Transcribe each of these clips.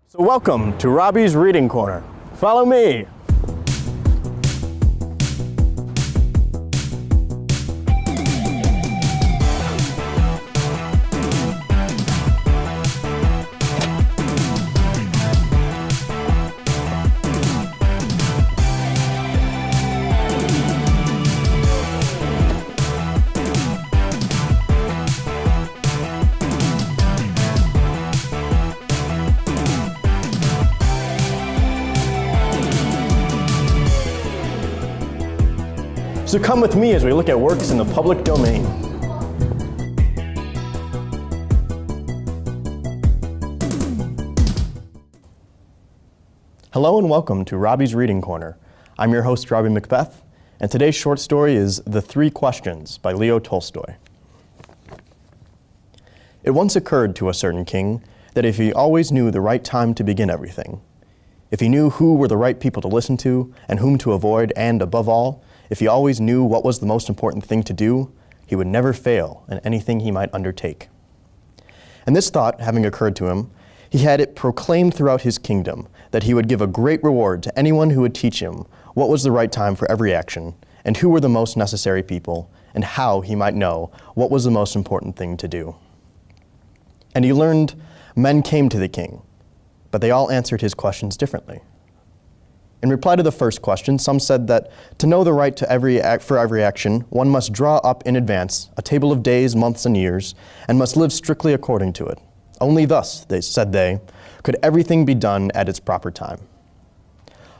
So welcome to Robbie's Reading Corner. Follow me. So come with me as we look at works in the public domain. Hello and welcome to Robbie's Reading Corner. I'm your host, Robbie Macbeth, and today's short story is The Three Questions by Leo Tolstoy. It once occurred to a certain king that if he always knew the right time to begin everything, if he knew who were the right people to listen to and whom to avoid, and above all, if he always knew what was the most important thing to do, he would never fail in anything he might undertake. And this thought having occurred to him, he had it proclaimed throughout his kingdom that he would give a great reward to anyone who would teach him what was the right time for every action, and who were the most necessary people, and how he might know what was the most important thing to do. And he learned men came to the king, but they all answered his questions differently. In reply to the first question, some said that to know the right to for every action, one must draw up in advance a table of days, months, and years, and must live strictly according to it. Only thus, they, could everything be done at its proper time.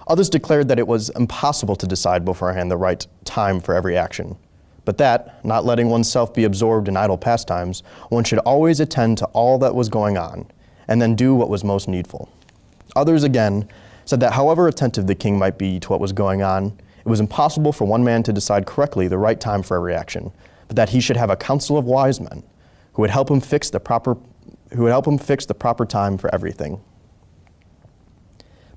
Others declared that it was impossible to decide beforehand the right time for every action, but that, not letting oneself be absorbed in idle pastimes, one should always attend to all that was going on, and then do what was most needful. Others, again, said that however attentive the king might be to what was going on, it was impossible for one man to decide correctly the right time for every action, but that he should have a council of wise men who would help him fix the proper time for everything.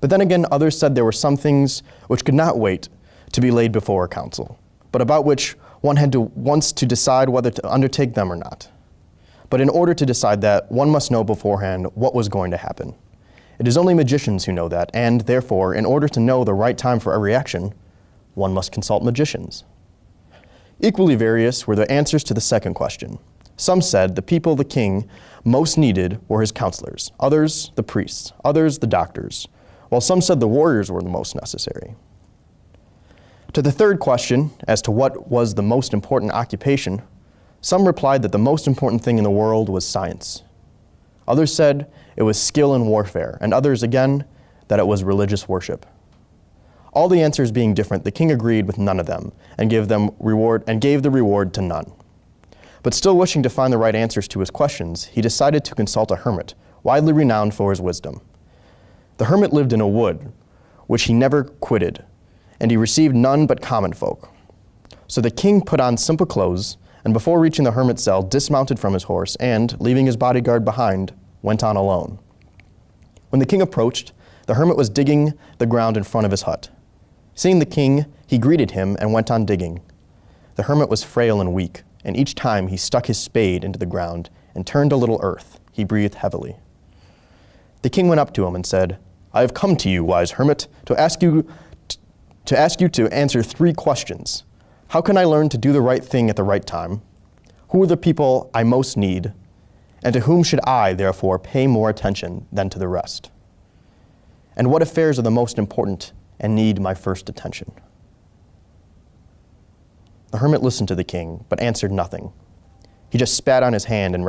But then again, others said there were some things which could not wait to be laid before a council, but about which one had to once to decide whether to undertake them or not. But in order to decide that, one must know beforehand what was going to happen. It is only magicians who know that, and therefore, in order to know the right time for every action, one must consult magicians. Equally various were the answers to the second question. Some said the people the king most needed were his counselors, others the priests, others the doctors, while some said the warriors were the most necessary. To the third question, as to what was the most important occupation, some replied that the most important thing in the world was science. Others said it was skill in warfare, and others again that it was religious worship. All the answers being different, the king agreed with none of them and gave the reward to none. But still wishing to find the right answers to his questions, he decided to consult a hermit, widely renowned for his wisdom. The hermit lived in a wood, which he never quitted, and he received none but common folk. So the king put on simple clothes, and before reaching the hermit's cell, dismounted from his horse, and, leaving his bodyguard behind, went on alone. When the king approached, the hermit was digging the ground in front of his hut. Seeing the king, he greeted him and went on digging. The hermit was frail and weak, and each time he stuck his spade into the ground and turned a little earth, he breathed heavily. The king went up to him and said, "I have come to you, wise hermit, to ask you to answer 3 questions. How can I learn to do the right thing at the right time? Who are the people I most need? And to whom should I, therefore, pay more attention than to the rest? And what affairs are the most important and need my first attention?" The hermit listened to the king, but answered nothing. He just spat on his hand and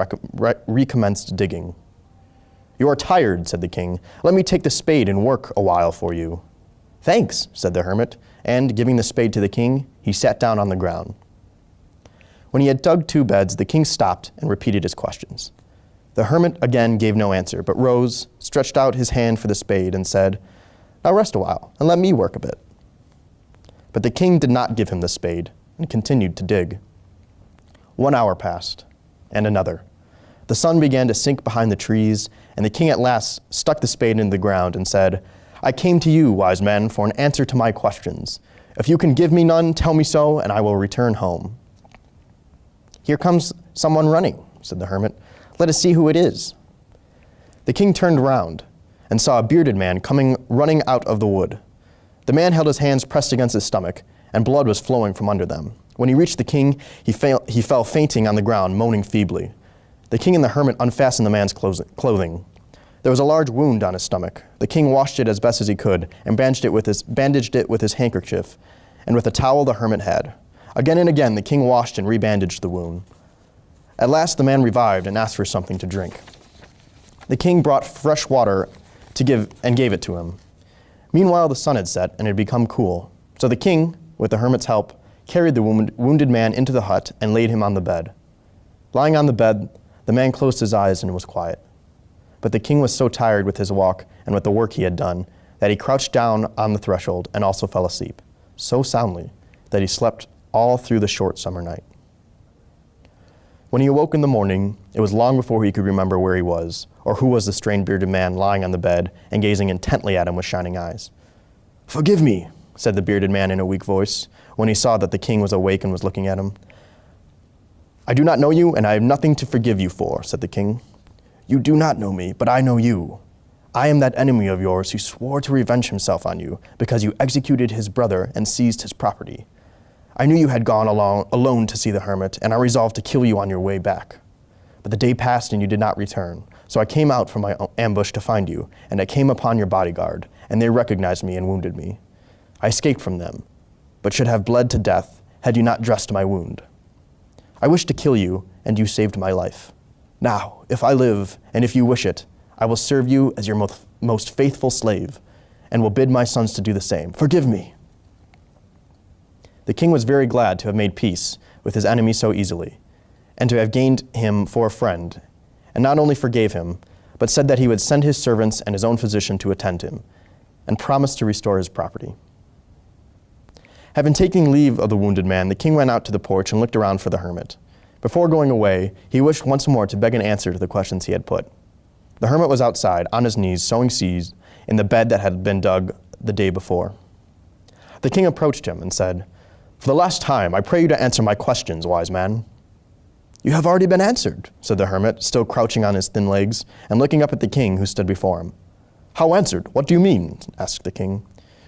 recommenced digging. "You are tired," said the king. "Let me take the spade and work a while for you." "Thanks," said the hermit, and, giving the spade to the king, he sat down on the ground. When he had dug 2 beds, the king stopped and repeated his questions. The hermit again gave no answer, but rose, stretched out his hand for the spade, and said, "Now rest a while, and let me work a bit." But the king did not give him the spade, and continued to dig. 1 hour passed, and another. The sun began to sink behind the trees, and the king at last stuck the spade into the ground and said, "I came to you, wise men, for an answer to my questions. If you can give me none, tell me so, and I will return home." "Here comes someone running," said the hermit. "Let us see who it is." The king turned round, and saw a bearded man running out of the wood. The man held his hands pressed against his stomach, and blood was flowing from under them. When he reached the king, he fell fainting on the ground, moaning feebly. The king and the hermit unfastened the man's clothing. There was a large wound on his stomach. The king washed it as best as he could, and bandaged it with his handkerchief, and with a towel the hermit had. Again and again the king washed and rebandaged the wound. At last the man revived and asked for something to drink. The king brought fresh water and gave it to him. Meanwhile the sun had set and it had become cool. So the king, with the hermit's help, carried the wounded man into the hut and laid him on the bed. Lying on the bed, the man closed his eyes and was quiet. But the king was so tired with his walk and with the work he had done that he crouched down on the threshold and also fell asleep, so soundly that he slept all through the short summer night. When he awoke in the morning, it was long before he could remember where he was, or who was the strange bearded man lying on the bed and gazing intently at him with shining eyes. "Forgive me," said the bearded man in a weak voice, when he saw that the king was awake and was looking at him. "I do not know you, and I have nothing to forgive you for," said the king. "You do not know me, but I know you. I am that enemy of yours who swore to revenge himself on you because you executed his brother and seized his property. I knew you had gone alone to see the hermit, and I resolved to kill you on your way back. But the day passed and you did not return, so I came out from my ambush to find you, and I came upon your bodyguard, and they recognized me and wounded me. I escaped from them, but should have bled to death had you not dressed my wound. I wished to kill you, and you saved my life. Now, if I live, and if you wish it, I will serve you as your most faithful slave, and will bid my sons to do the same. Forgive me." The king was very glad to have made peace with his enemy so easily, and to have gained him for a friend, and not only forgave him, but said that he would send his servants and his own physician to attend him, and promised to restore his property. Having taken leave of the wounded man, the king went out to the porch and looked around for the hermit. Before going away, he wished once more to beg an answer to the questions he had put. The hermit was outside, on his knees, sowing seeds in the bed that had been dug the day before. The king approached him and said, "For the last time, I pray you to answer my questions, wise man." "You have already been answered," said the hermit, still crouching on his thin legs, and looking up at the king who stood before him. "How answered? What do you mean?" asked the king.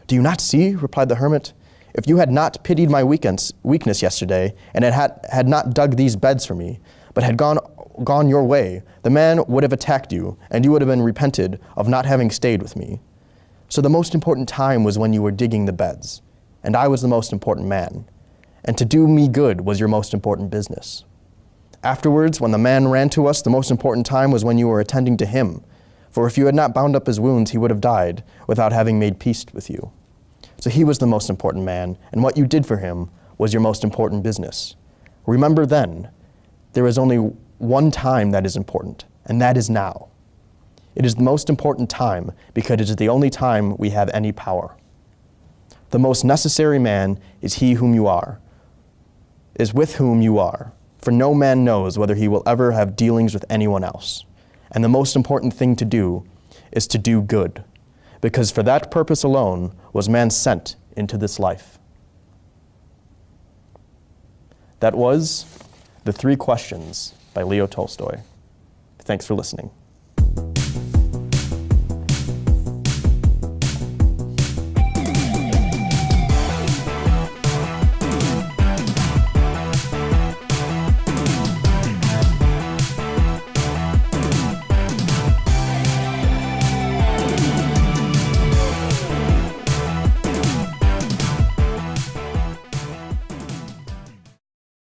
"Do you not see?" replied the hermit. "If you had not pitied my weakness yesterday, and had not dug these beds for me, but had gone your way, the man would have attacked you, and you would have been repented of not having stayed with me. So the most important time was when you were digging the beds, and I was the most important man, and to do me good was your most important business. Afterwards, when the man ran to us, the most important time was when you were attending to him, for if you had not bound up his wounds, he would have died without having made peace with you. So he was the most important man, and what you did for him was your most important business. Remember then, there is only one time that is important, and that is now. It is the most important time because it is the only time we have any power. The most necessary man is he whom you are, is with whom you are, for no man knows whether he will ever have dealings with anyone else. And the most important thing to do is to do good, because for that purpose alone was man sent into this life." That was The Three Questions by Leo Tolstoy. Thanks for listening.